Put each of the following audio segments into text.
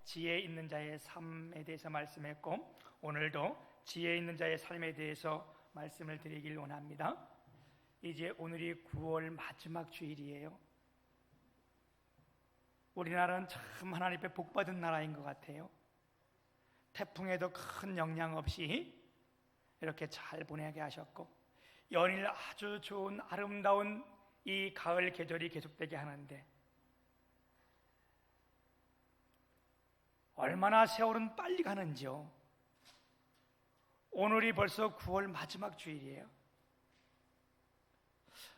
지혜 있는 자의 삶에 대해서 말씀했고, 오늘도 지혜 있는 자의 삶에 대해서 말씀을 드리길 원합니다. 이제 오늘이 9월 마지막 주일이에요. 우리나라는 참 하나님 앞에 복받은 나라인 것 같아요. 태풍에도 큰 영향 없이 이렇게 잘 보내게 하셨고, 연일 아주 좋은 아름다운 이 가을 계절이 계속되게 하는데, 얼마나 세월은 빨리 가는지요. 오늘이 벌써 9월 마지막 주일이에요.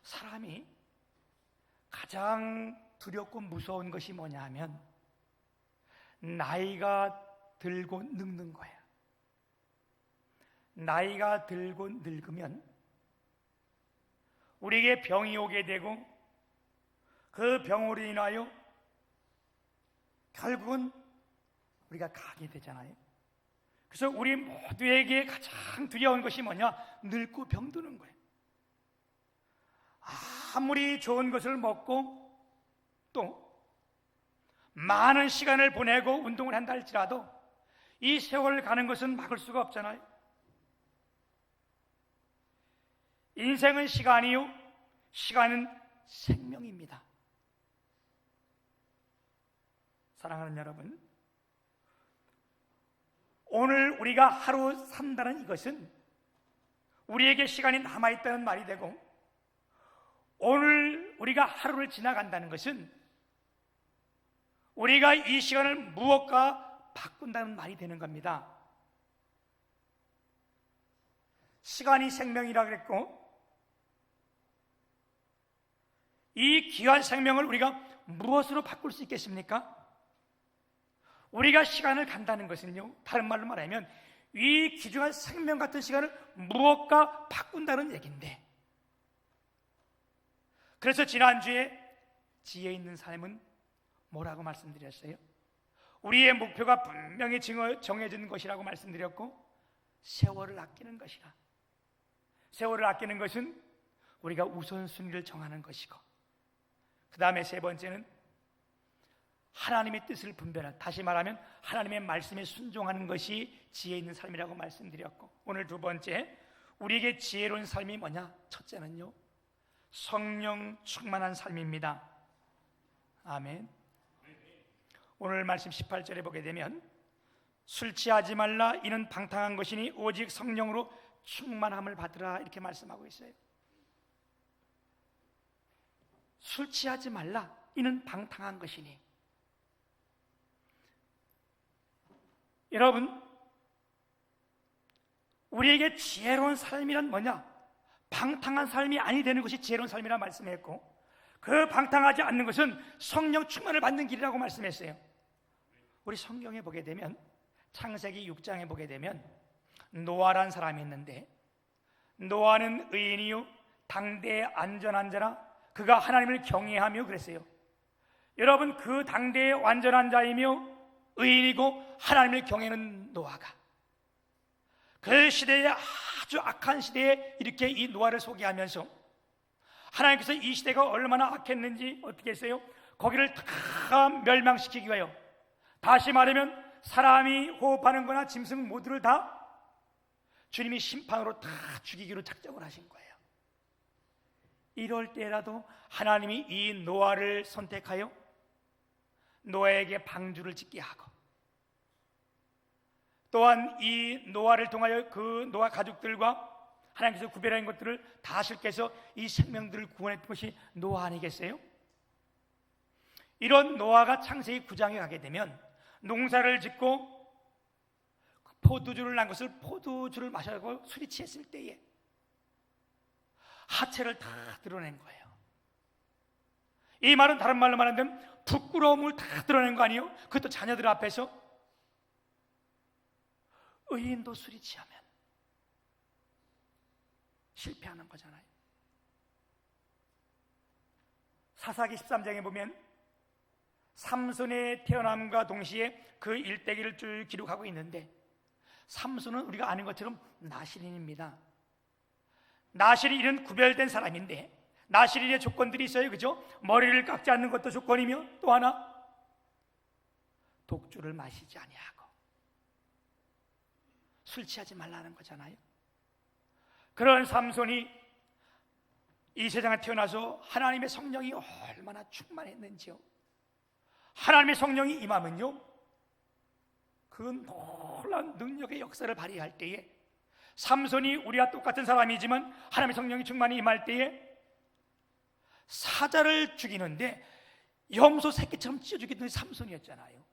사람이 가장 두렵고 무서운 것이 뭐냐 하면 나이가 들고 늙는 거예요. 나이가 들고 늙으면 우리에게 병이 오게 되고, 그 병으로 인하여 결국은 우리가 가게 되잖아요. 그래서 우리 모두에게 가장 두려운 것이 뭐냐? 늙고 병드는 거예요. 아무리 좋은 것을 먹고 또 많은 시간을 보내고 운동을 한다 할지라도 이 세월을 가는 것은 막을 수가 없잖아요. 인생은 시간이요, 시간은 생명입니다. 사랑하는 여러분, 오늘 우리가 하루 산다는 이것은 우리에게 시간이 남아있다는 말이 되고, 오늘 우리가 하루를 지나간다는 것은 우리가 이 시간을 무엇과 바꾼다는 말이 되는 겁니다. 시간이 생명이라 그랬고, 이 귀한 생명을 우리가 무엇으로 바꿀 수 있겠습니까? 우리가 시간을 간다는 것은요, 다른 말로 말하면 이 귀중한 생명 같은 시간을 무엇과 바꾼다는 얘기인데, 그래서 지난주에 지혜 있는 삶은 뭐라고 말씀드렸어요? 우리의 목표가 분명히 정해진 것이라고 말씀드렸고, 세월을 아끼는 것이라. 세월을 아끼는 것은 우리가 우선순위를 정하는 것이고, 그 다음에 세 번째는 하나님의 뜻을 분별하는, 다시 말하면 하나님의 말씀에 순종하는 것이 지혜 있는 삶이라고 말씀드렸고, 오늘 두 번째, 우리에게 지혜로운 삶이 뭐냐? 첫째는요, 성령 충만한 삶입니다. 아멘. 오늘 말씀 18절에 보게 되면 술 취하지 말라, 이는 방탕한 것이니 오직 성령으로 충만함을 받으라, 이렇게 말씀하고 있어요. 술 취하지 말라, 이는 방탕한 것이니. 여러분, 우리에게 지혜로운 삶이란 뭐냐? 방탕한 삶이 아니 되는 것이 지혜로운 삶이라 말씀했고, 그 방탕하지 않는 것은 성령 충만을 받는 길이라고 말씀했어요. 우리 성경에 보게 되면, 창세기 6장에 보게 되면 노아란 사람이 있는데, 노아는 의인이요 당대에 안전한 자라, 그가 하나님을 경외하며 그랬어요. 여러분, 그 당대에 완전한 자이며 의인이고 하나님을 경외하는 노아가 그 시대에, 아주 악한 시대에 이렇게 이 노아를 소개하면서 하나님께서 이 시대가 얼마나 악했는지 어떻게 했어요? 거기를 다 멸망시키기 위하여, 다시 말하면 사람이 호흡하는 거나 짐승 모두를 다 주님이 심판으로 다 죽이기로 작정을 하신 거예요. 이럴 때라도 하나님이 이 노아를 선택하여 노아에게 방주를 짓게 하고, 또한 이 노아를 통하여 그 노아 가족들과 하나님께서 구별한 것들을 다 실께서 이 생명들을 구원했던 것이 노아 아니겠어요? 이런 노아가 창세기 9장에 가게 되면 농사를 짓고 포도주를 난 것을 포도주를 마셔고 술이 취했을 때에 하체를 다 드러낸 거예요. 이 말은 다른 말로 말하면 부끄러움을 다 드러낸 거 아니에요? 그것도 자녀들 앞에서. 의인도 술이 취하면 실패하는 거잖아요. 사사기 13장에 보면 삼손의 태어남과 동시에 그 일대기를 쭉 기록하고 있는데, 삼손은 우리가 아는 것처럼 나실인입니다. 나실인은 구별된 사람인데, 나실인의 조건들이 있어요. 그죠? 머리를 깎지 않는 것도 조건이며, 또 하나 독주를 마시지 아니하고. 술 취하지 말라는 거잖아요. 그런 삼손이 이 세상에 태어나서 하나님의 성령이 얼마나 충만했는지요. 하나님의 성령이 임하면요, 그 놀라운 능력의 역사를 발휘할 때에, 삼손이 우리와 똑같은 사람이지만 하나님의 성령이 충만히 임할 때에 사자를 죽이는데 염소 새끼처럼 찢어 죽이던 삼손이었잖아요.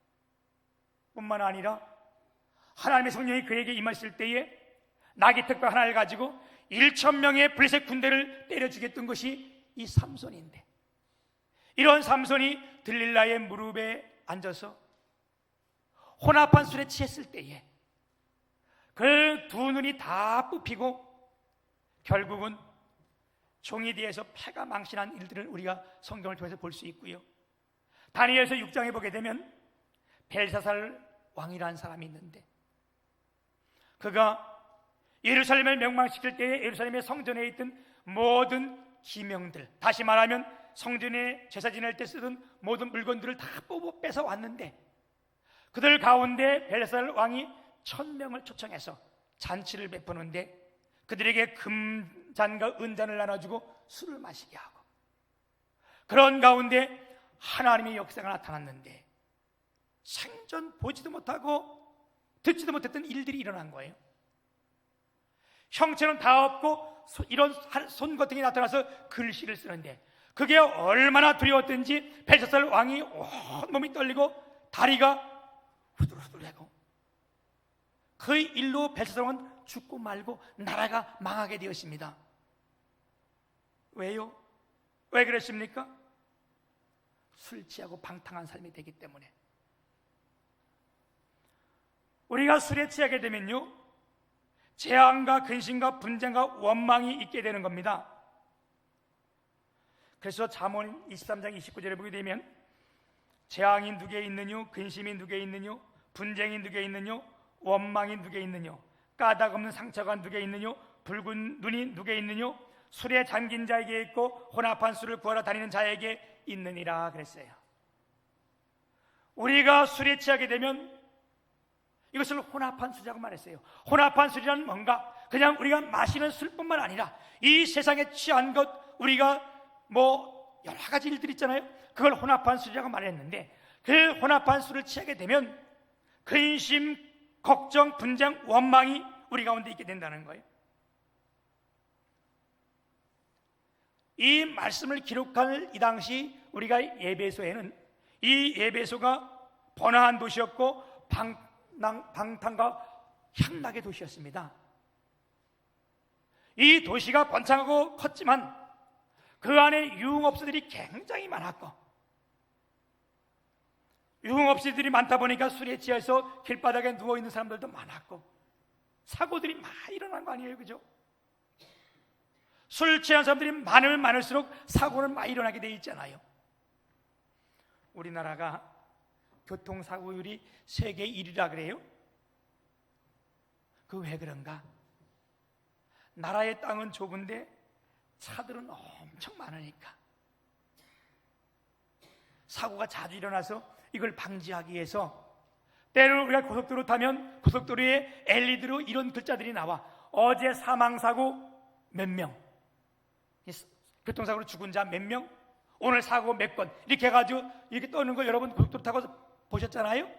뿐만 아니라 하나님의 성령이 그에게 임했을 때에 나귀 턱과 하나를 가지고 1,000명의 블레셋 군대를 때려 죽였던 것이 이 삼손인데, 이런 삼손이 들릴라의 무릎에 앉아서 혼합한 술에 취했을 때에 그 두 눈이 다 뽑히고 결국은 종이 뒤에서 패가 망신한 일들을 우리가 성경을 통해서 볼 수 있고요. 다니엘서 6장에 보게 되면 벨사살 왕이라는 사람이 있는데, 그가 예루살렘을 멸망시킬 때에 예루살렘의 성전에 있던 모든 기명들, 다시 말하면 성전에 제사 지낼 때 쓰던 모든 물건들을 다 뽑아 뺏어 왔는데, 그들 가운데 벨사살 왕이 1,000명을 초청해서 잔치를 베푸는데 그들에게 금잔과 은잔을 나눠주고 술을 마시게 하고, 그런 가운데 하나님의 역사가 나타났는데 생전 보지도 못하고 듣지도 못했던 일들이 일어난 거예요. 형체는 다 없고 이런 손거등이 나타나서 글씨를 쓰는데, 그게 얼마나 두려웠던지 벨사살 왕이 온몸이 떨리고 다리가 후들후들하고, 그 일로 벨사살 왕은 죽고 말고 나라가 망하게 되었습니다. 왜요? 왜 그랬습니까? 술 취하고 방탕한 삶이 되기 때문에. 우리가 술에 취하게 되면요, 재앙과 근심과 분쟁과 원망이 있게 되는 겁니다. 그래서 잠언 23장 29절에 보게 되면 재앙이 누구에 있느뇨, 근심이 누구에 있느뇨, 분쟁이 누구에 있느뇨, 원망이 누구에 있느뇨, 까닭 없는 상처가 누구에 있느뇨, 붉은 눈이 누구에 있느뇨, 술에 잠긴 자에게 있고 혼합한 술을 구하러 다니는 자에게 있느니라 그랬어요. 우리가 술에 취하게 되면 이것을 혼합한 술이라고 말했어요. 혼합한 술이란 뭔가, 그냥 우리가 마시는 술뿐만 아니라 이 세상에 취한 것, 우리가 뭐 여러 가지 일들 있잖아요. 그걸 혼합한 술이라고 말했는데, 그 혼합한 술을 취하게 되면 근심, 걱정, 분쟁, 원망이 우리 가운데 있게 된다는 거예요. 이 말씀을 기록할 이 당시 우리가 예배소에는, 이 예배소가 번화한 도시였고 방탕과 향락의 도시였습니다. 이 도시가 번창하고 컸지만 그 안에 유흥업소들이 굉장히 많았고, 유흥업소들이 많다 보니까 술에 취해서 길바닥에 누워있는 사람들도 많았고, 사고들이 많이 일어난 거 아니에요, 그죠? 술 취한 사람들이 많으면 많을수록 사고는 많이 일어나게 돼 있잖아요. 우리나라가 교통사고율이 세계 1위라 그래요? 그 왜 그런가? 나라의 땅은 좁은데 차들은 엄청 많으니까 사고가 자주 일어나서 이걸 방지하기 위해서 때로는 우리가 고속도로 타면 고속도로에 LED로 이런 글자들이 나와. 어제 사망사고 몇 명, 교통사고로 죽은 자 몇 명, 오늘 사고 몇 건, 이렇게 해가지고 이렇게 떠는 거 여러분 고속도로 타고 보셨잖아요?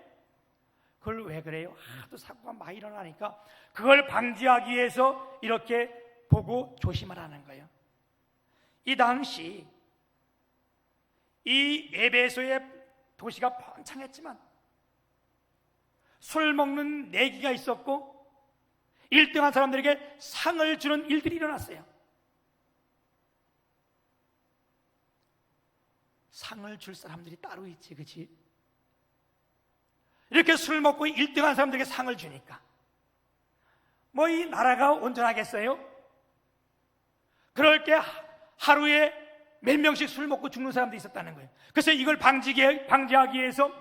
그걸 왜 그래요? 하도 사고가 많이 일어나니까 그걸 방지하기 위해서 이렇게 보고 조심하라는 거예요. 이 당시 이 에베소의 도시가 번창했지만 술 먹는 내기가 있었고 1등한 사람들에게 상을 주는 일들이 일어났어요. 상을 줄 사람들이 따로 있지, 그치? 이렇게 술 먹고 1등한 사람들에게 상을 주니까 뭐 이 나라가 온전하겠어요? 그럴 때 하루에 몇 명씩 술 먹고 죽는 사람도 있었다는 거예요. 그래서 이걸 방지하기 위해서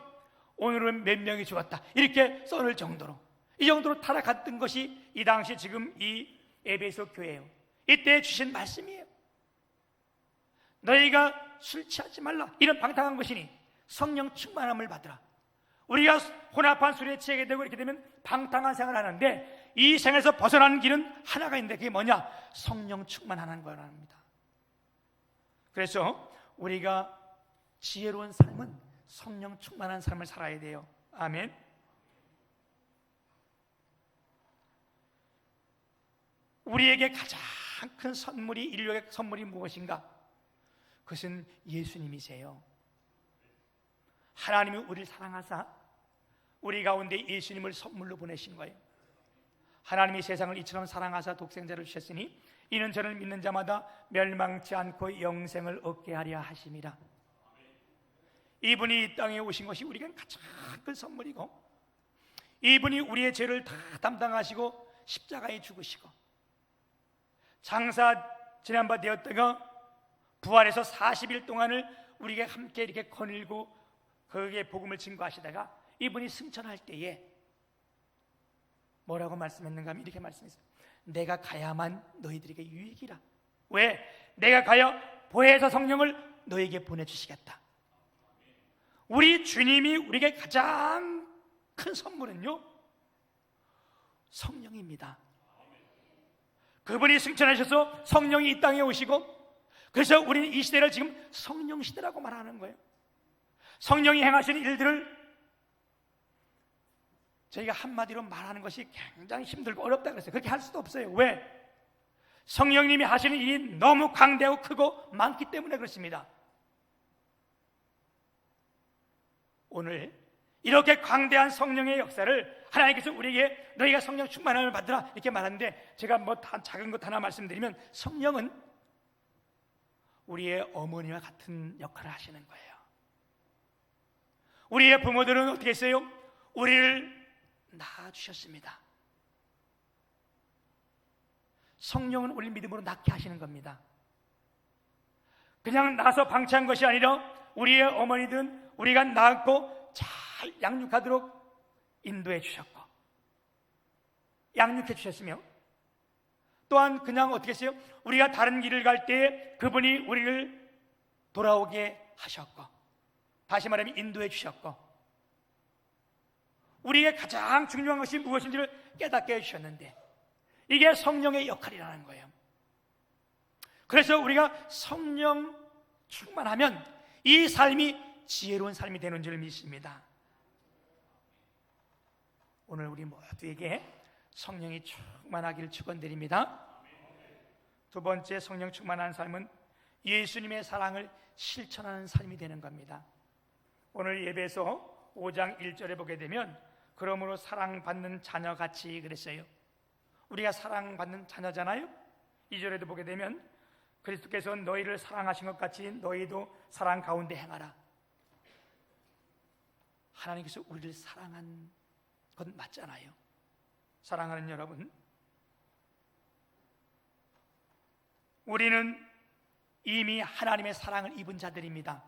오늘은 몇 명이 죽었다 이렇게 써놓을 정도로, 이 정도로 타락했던 것이 이 당시 지금 이 에베소 교회예요. 이때 주신 말씀이에요. 너희가 술 취하지 말라, 이런 방탕한 것이니 성령 충만함을 받으라. 우리가 혼합한 술에 취하게 되고 이렇게 되면 방탕한 생활을 하는데, 이 생에서 벗어나는 길은 하나가 있는데 그게 뭐냐? 성령 충만하는 거랍니다. 그래서 우리가 지혜로운 삶은 성령 충만한 삶을 살아야 돼요. 아멘. 우리에게 가장 큰 선물이, 인류의 선물이 무엇인가? 그것은 예수님이세요. 하나님이 우리를 사랑하사 우리 가운데 예수님을 선물로 보내신 거예요. 하나님이 세상을 이처럼 사랑하사 독생자를 주셨으니 이는 저를 믿는 자마다 멸망치 않고 영생을 얻게 하려 하심이라. 이분이 이 땅에 오신 것이 우리에게 가장 큰 선물이고, 이분이 우리의 죄를 다 담당하시고 십자가에 죽으시고 장사 지난 바 되었다가 부활해서 40일 동안을 우리에게 함께 이렇게 거닐고 거기에 복음을 증거하시다가 이분이 승천할 때에 뭐라고 말씀했는가 하면 이렇게 말씀했어요. 내가 가야만 너희들에게 유익이라. 왜? 내가 가야 보혜사 성령을 너에게 보내주시겠다. 우리 주님이 우리에게 가장 큰 선물은요, 성령입니다. 그분이 승천하셔서 성령이 이 땅에 오시고, 그래서 우리는 이 시대를 지금 성령 시대라고 말하는 거예요. 성령이 행하시는 일들을 저희가 한마디로 말하는 것이 굉장히 힘들고 어렵다 그랬어요. 그렇게 할 수도 없어요. 왜? 성령님이 하시는 일이 너무 강대하고 크고 많기 때문에 그렇습니다. 오늘 이렇게 광대한 성령의 역사를 하나님께서 우리에게 너희가 성령 충만함을 받으라 이렇게 말하는데, 제가 뭐 작은 것 하나 말씀드리면, 성령은 우리의 어머니와 같은 역할을 하시는 거예요. 우리의 부모들은 어떻게 했어요? 우리를 낳아주셨습니다. 성령은 우리 믿음으로 낳게 하시는 겁니다. 그냥 낳아서 방치한 것이 아니라 우리의 어머니든 우리가 낳고 잘 양육하도록 인도해 주셨고 양육해 주셨으며, 또한 그냥 어떻게 했어요? 우리가 다른 길을 갈 때에 그분이 우리를 돌아오게 하셨고, 다시 말하면 인도해 주셨고, 우리의 가장 중요한 것이 무엇인지를 깨닫게 해주셨는데, 이게 성령의 역할이라는 거예요. 그래서 우리가 성령 충만하면 이 삶이 지혜로운 삶이 되는 줄 믿습니다. 오늘 우리 모두에게 성령이 충만하기를 축원드립니다. 두 번째, 성령 충만한 삶은 예수님의 사랑을 실천하는 삶이 되는 겁니다. 오늘 예배에서 5장 1절에 보게 되면, 그러므로 사랑받는 자녀같이 그랬어요. 우리가 사랑받는 자녀잖아요. 2절에도 보게 되면 그리스도께서 너희를 사랑하신 것 같이 너희도 사랑 가운데 행하라. 하나님께서 우리를 사랑한 건 맞잖아요. 사랑하는 여러분, 우리는 이미 하나님의 사랑을 입은 자들입니다.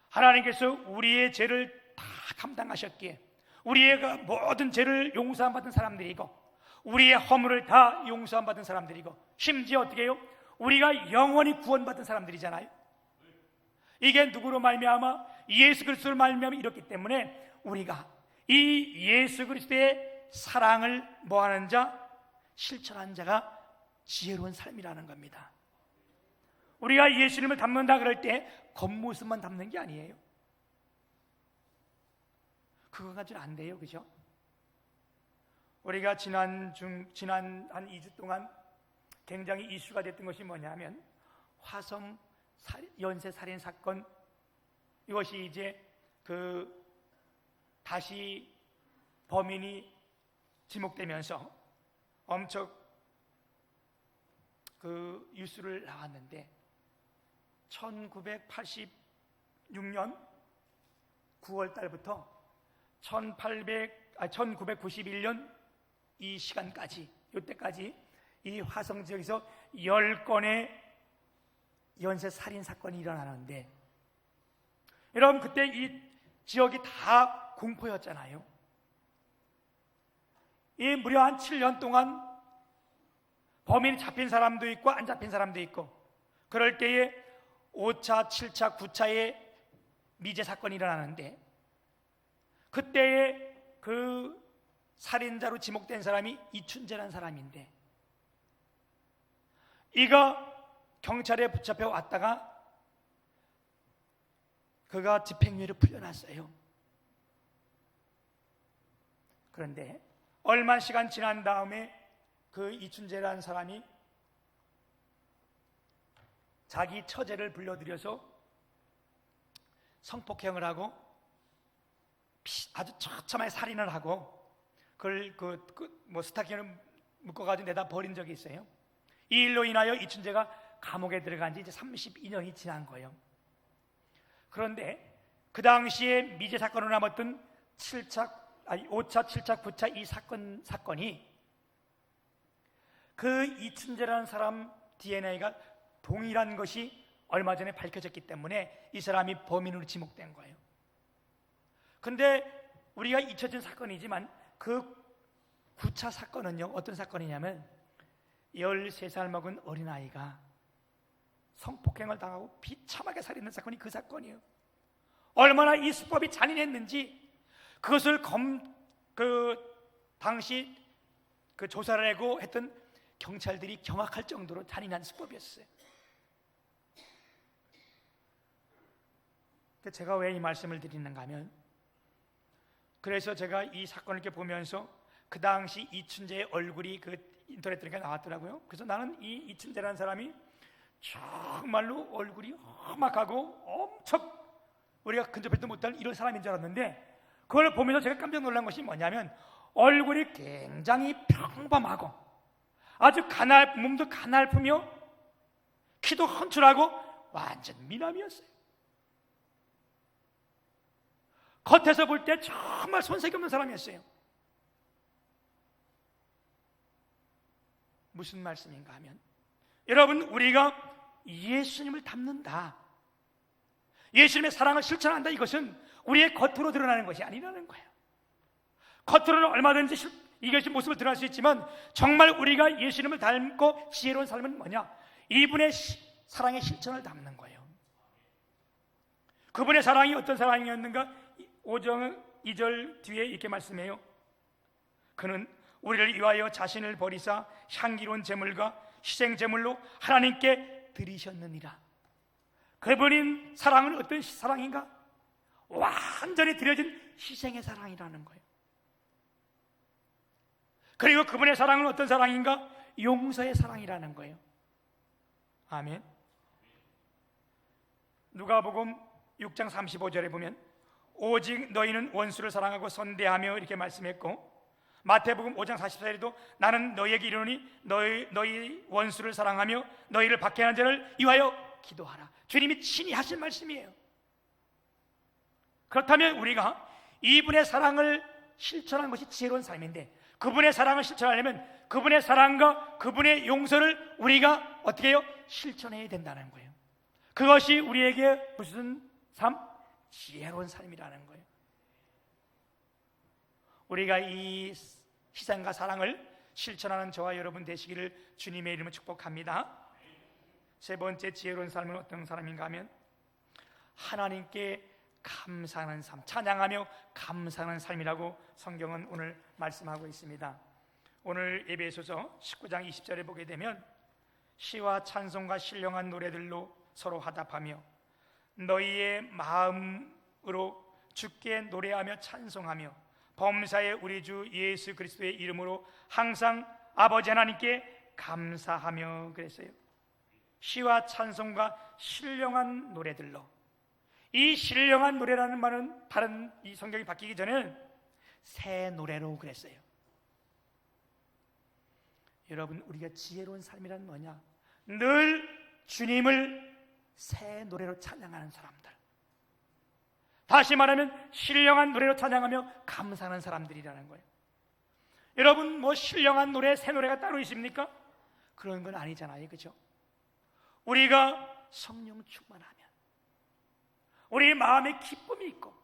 하나님께서 우리의 죄를 다 감당하셨기에 우리의 모든 죄를 용서받은 사람들이고, 우리의 허물을 다 용서받은 사람들이고, 심지어 어떻게 해요? 우리가 영원히 구원받은 사람들이잖아요. 이게 누구로 말미암아? 예수 그리스도로 말미암아 이렇기 때문에 우리가 이 예수 그리스도의 사랑을 뭐하는 자? 실천하는 자가 지혜로운 삶이라는 겁니다. 우리가 예수님을 닮는다 그럴 때 겉모습만 닮는 게 아니에요. 그거 가지고는 안 돼요. 그죠? 우리가 지난 한 2주 동안 굉장히 이슈가 됐던 것이 뭐냐면, 화성 연쇄 살인 사건, 이것이 이제 다시 범인이 지목되면서 엄청 뉴스를 나왔는데, 1986년 9월 달부터 1991년 이 시간까지, 이때까지 이 화성 지역에서 10건의 연쇄 살인 사건이 일어나는데, 여러분 그때 이 지역이 다 공포였잖아요. 이 무려 한 7년 동안 범인이 잡힌 사람도 있고 안 잡힌 사람도 있고, 그럴 때에 5차, 7차, 9차에 미제 사건이 일어나는데, 그때의 그 살인자로 지목된 사람이 이춘재라는 사람인데, 이가 경찰에 붙잡혀 왔다가 그가 집행유예로 풀려났어요. 그런데 얼마 시간 지난 다음에 그 이춘재라는 사람이 자기 처제를 불러들여서 성폭행을 하고 아주 처참하게 살인을 하고 그걸 스타킹을 묶어가지고 내다 버린 적이 있어요. 이 일로 인하여 이춘재가 감옥에 들어간 지 이제 32년이 지난 거예요. 그런데 그 당시에 미제 사건으로 남았던 5차, 7차, 9차 이 사건이 그 이춘재라는 사람 DNA가 동일한 것이 얼마 전에 밝혀졌기 때문에 이 사람이 범인으로 지목된 거예요. 근데 우리가 잊혀진 사건이지만 그 9차 사건은요, 어떤 사건이냐면 13살 먹은 어린아이가 성폭행을 당하고 비참하게 살인한 사건이 그 사건이에요. 얼마나 이 수법이 잔인했는지 그것을 당시 그 조사를 하고 했던 경찰들이 경악할 정도로 잔인한 수법이었어요. 제가 왜 이 말씀을 드리는가 하면, 그래서 제가 이 사건을 이렇게 보면서 그 당시 이춘재의 얼굴이 그 인터넷 들어가 나왔더라고요. 그래서 나는 이 이춘재라는 사람이 정말로 얼굴이 험악하고 엄청 우리가 근접해도 못할 이런 사람인 줄 알았는데, 그걸 보면서 제가 깜짝 놀란 것이 뭐냐면 얼굴이 굉장히 평범하고 아주 몸도 가냘프며 키도 헌출하고 완전 미남이었어요. 겉에서 볼 때 정말 손색이 없는 사람이었어요. 무슨 말씀인가 하면, 여러분, 우리가 예수님을 닮는다, 예수님의 사랑을 실천한다, 이것은 우리의 겉으로 드러나는 것이 아니라는 거예요. 겉으로는 얼마든지 이것이 모습을 드러날 수 있지만 정말 우리가 예수님을 닮고 지혜로운 삶은 뭐냐? 이분의 사랑의 실천을 담는 거예요. 그분의 사랑이 어떤 사랑이었는가? 5장 2절 뒤에 이렇게 말씀해요. 그는 우리를 위하여 자신을 버리사 향기로운 제물과 희생 제물로 하나님께 드리셨느니라. 그분인 사랑은 어떤 사랑인가? 완전히 드려진 희생의 사랑이라는 거예요. 그리고 그분의 사랑은 어떤 사랑인가? 용서의 사랑이라는 거예요. 아멘. 누가복음 6장 35절에 보면 오직 너희는 원수를 사랑하고 선대하며 이렇게 말씀했고, 마태복음 5장 44절에도 나는 너희에게 이르노니 너희 원수를 사랑하며 너희를 박해하는 자를 위하여 기도하라. 주님이 친히 하신 말씀이에요. 그렇다면 우리가 이분의 사랑을 실천하는 것이 지혜로운 삶인데, 그분의 사랑을 실천하려면 그분의 사랑과 그분의 용서를 우리가 어떻게 해요? 실천해야 된다는 거예요. 그것이 우리에게 무슨 삶? 지혜로운 삶이라는 거예요. 우리가 이 희생과 사랑을 실천하는 저와 여러분 되시기를 주님의 이름으로 축복합니다. 세 번째 지혜로운 삶은 어떤 사람인가 하면 하나님께 감사하는 삶, 찬양하며 감사하는 삶이라고 성경은 오늘 말씀하고 있습니다. 오늘 에베소서 19장 20절에 보게 되면 시와 찬송과 신령한 노래들로 서로 화답하며 너희의 마음으로 주께 노래하며 찬송하며 범사의 우리 주 예수 그리스도의 이름으로 항상 아버지 하나님께 감사하며 그랬어요. 시와 찬송과 신령한 노래들로. 이 신령한 노래라는 말은 다른 이 성경이 바뀌기 전에는 새 노래로 그랬어요. 여러분, 우리가 지혜로운 삶이란 뭐냐? 늘 주님을 새 노래로 찬양하는 사람들, 다시 말하면 신령한 노래로 찬양하며 감사하는 사람들이라는 거예요. 여러분, 뭐 신령한 노래, 새 노래가 따로 있습니까? 그런 건 아니잖아요, 그렇죠? 우리가 성령 충만하면 우리 마음에 기쁨이 있고,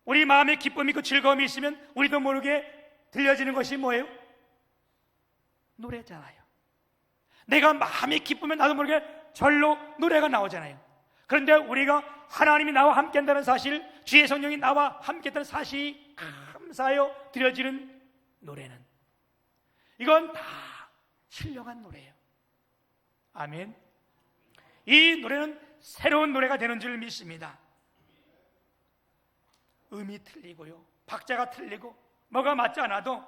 우리 마음에 기쁨이 있고 즐거움이 있으면 우리도 모르게 들려지는 것이 뭐예요? 노래잖아요. 내가 마음이 기쁘면 나도 모르게 절로 노래가 나오잖아요. 그런데 우리가 하나님이 나와 함께 한다는 사실, 주의 성령이 나와 함께했다는 사실이 감사하여 드려지는 노래는, 이건 다 신령한 노래예요. 아멘. 이 노래는 새로운 노래가 되는 줄 믿습니다. 음이 틀리고요, 박자가 틀리고 뭐가 맞지 않아도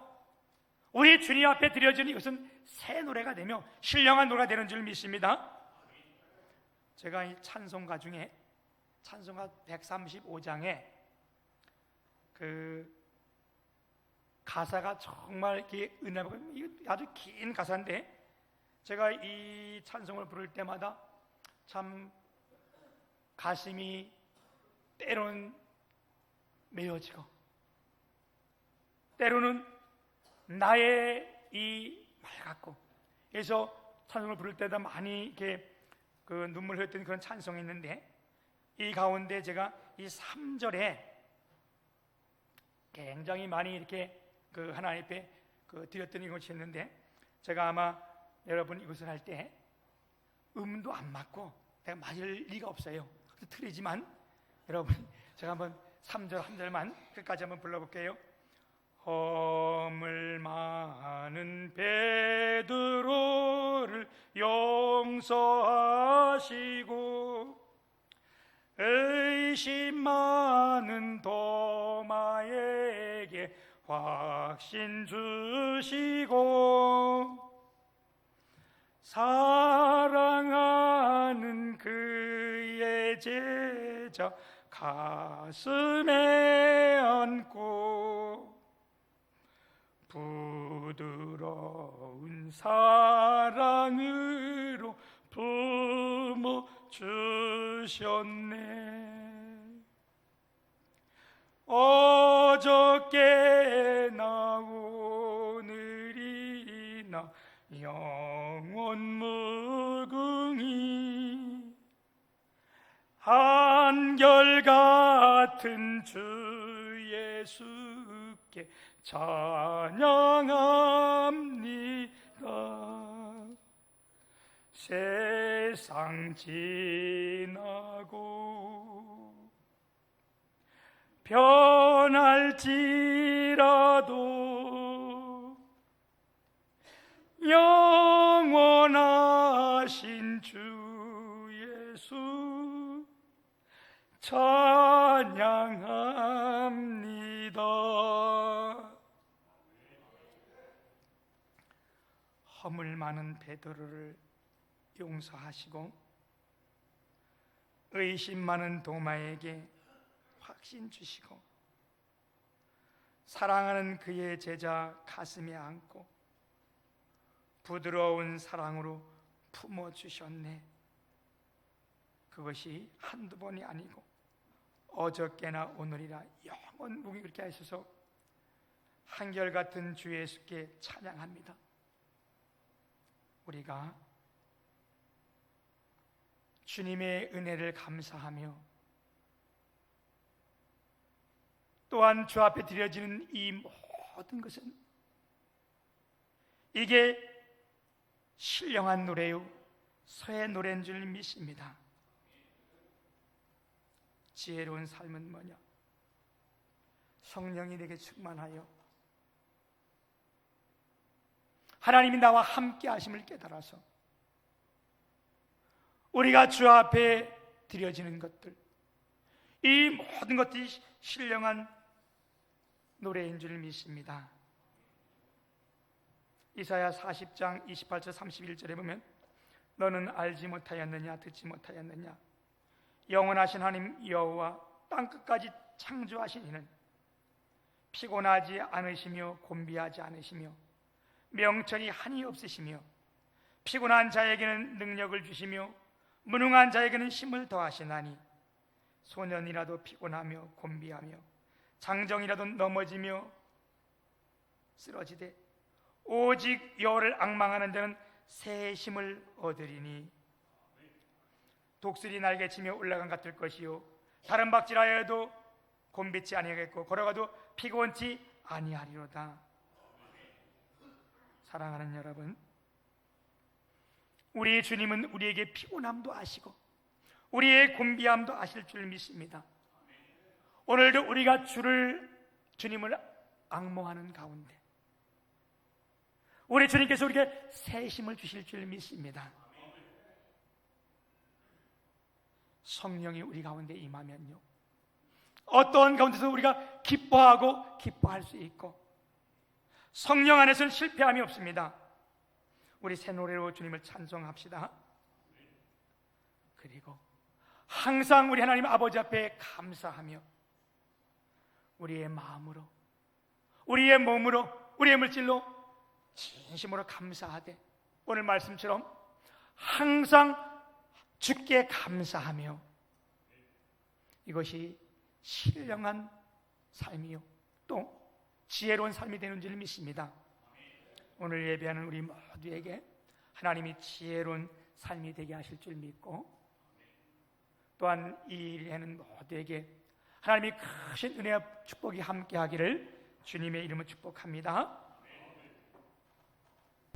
우리 주님 앞에 드려지는 이것은 새 노래가 되며 신령한 노래가 되는 줄 믿습니다. 제가 이 찬송가 중에 찬송가 135장에 그 가사가 정말 이렇게 은혜하고, 아주 긴 가사인데, 제가 이 찬송을 부를 때마다 참 가슴이 때로는 메어지고, 때로는 나의 이 말 같고, 그래서 찬송을 부를 때마다 많이 이렇게 그 눈물 흘렸던 그런 찬송이 있는데, 이 가운데 제가 이 3절에 굉장히 많이 이렇게 그 하나님 앞에 그 드렸던 이것이 있는데, 제가 아마 여러분 이것을 할 때 음도 안 맞고 내가 맞을 리가 없어요. 틀리지만 여러분, 제가 한번 3절 한 절만 끝까지 한번 불러볼게요. 허물 많은 베드로를 용서하시고 의심 많은 도마에게 확신 주시고 사랑하는 그의 제자 가슴에 안고 부드러운 사랑으로 품어 주셨네. 어저께나 오늘이나 영원 무궁히 한결같은 주 예수께 찬양합니다. 세상 지나고 변할지라도 영원하신 주 예수 찬양합니다. 허물 많은 베드로를 용서하시고 의심 많은 도마에게 확신 주시고 사랑하는 그의 제자 가슴에 안고 부드러운 사랑으로 품어주셨네. 그것이 한두 번이 아니고 어저께나 오늘이라 영원 무궁히 그렇게 하셔서 한결같은 주 예수께 찬양합니다. 우리가 주님의 은혜를 감사하며 또한 주 앞에 드려지는 이 모든 것은 이게 신령한 노래요 새 노래인 줄 믿습니다. 지혜로운 삶은 뭐냐? 성령이 내게 충만하여 하나님이 나와 함께 하심을 깨달아서 우리가 주 앞에 드려지는 것들, 이 모든 것들이 신령한 노래인 줄 믿습니다. 이사야 40장 28절 31절에 보면 너는 알지 못하였느냐 듣지 못하였느냐 영원하신 하나님 여호와 땅끝까지 창조하신 이는 피곤하지 않으시며 곤비하지 않으시며 명철이 한이 없으시며 피곤한 자에게는 능력을 주시며 무능한 자에게는 힘을 더하시나니 소년이라도 피곤하며 곤비하며 장정이라도 넘어지며 쓰러지되 오직 여호와를 앙망하는 자는 새 힘을 얻으리니 독수리 날개치며 올라간 같을 것이요 다른 박질하여도 곤비치 아니하겠고 걸어가도 피곤치 아니하리로다. 사랑하는 여러분, 우리 주님은 우리에게 피곤함도 아시고 우리의 곤비함도 아실 줄 믿습니다. 오늘도 우리가 주님을 앙모하는 가운데 우리 주님께서 우리에게 새 힘을 주실 줄 믿습니다. 성령이 우리 가운데 임하면요, 어떠한 가운데서 우리가 기뻐할 수 있고, 성령 안에서는 실패함이 없습니다. 우리 새 노래로 주님을 찬송합시다. 그리고 항상 우리 하나님 아버지 앞에 감사하며 우리의 마음으로, 우리의 몸으로, 우리의 물질로 진심으로 감사하되, 오늘 말씀처럼 항상 주께 감사하며, 이것이 신령한 삶이요 또 지혜로운 삶이 되는 줄 믿습니다. 오늘 예배하는 우리 모두에게 하나님이 지혜로운 삶이 되게 하실 줄 믿고, 또한 이 일을 하는 모두에게 하나님이 크신 은혜와 축복이 함께 하기를 주님의 이름으로 축복합니다.